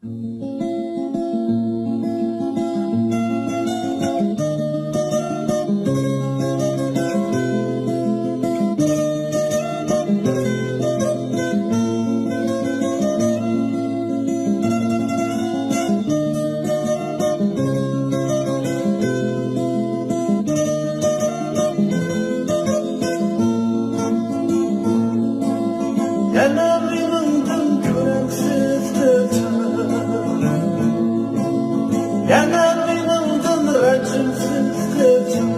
Yana minimdim ko'ramsiz ko'zim, yana minimdim rajimsiz ko'zim,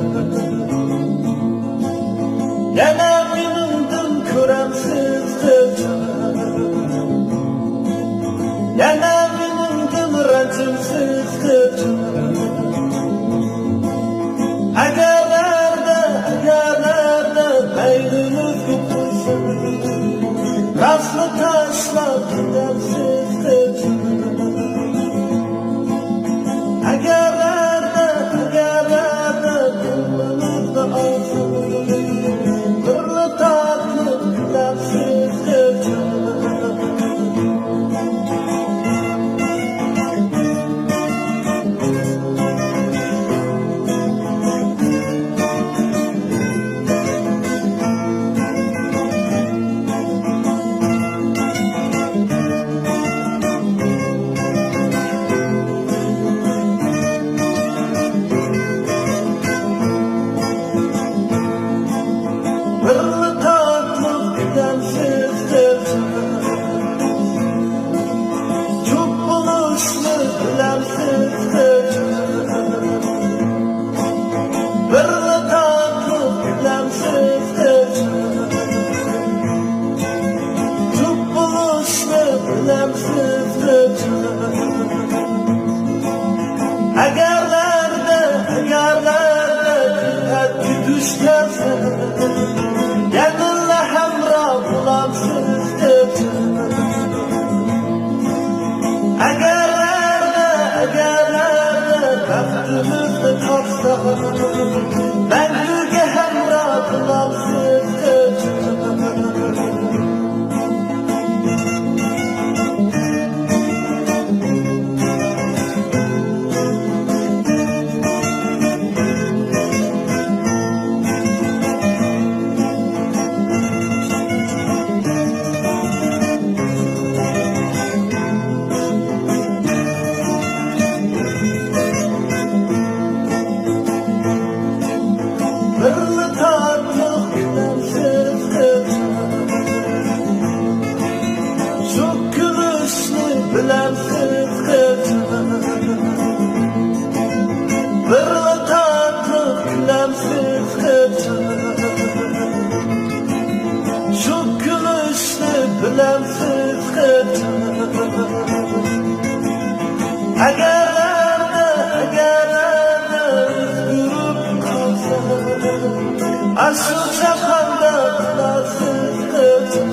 yana minimdim ko'ramsiz ko'zim, yana minimdim rajimsiz ko'zim. Agarlarda bayrimiz yo'qolsa, Raslı taşlar gidersiz kızım. Agarlarda gönlümüzde olsun, Gurlu tatlı gidersiz kızım. Gurlu tatlı gidersiz kızım. Çok buluşlu bilemsiz kızım. Gurlu tatlı bilemsiz kızım. Çok buluşlu bilemsiz kızım. Agarlarda hadi düşlerse, yanınla hamra bulamsız kızım. Agarlarda baktımızda topsa, ben gülge hamra bulamsız kızım. Gurlu tatlı gidersiz kızım. Çok gülüşlü bilemsiz kızım. Gurlu tatlı gidersiz kızım. Çok gülüşlü bilemsiz kızım. Agarlarda üzgürüp kalsa, Aşıl çakanda kılarsız kızım.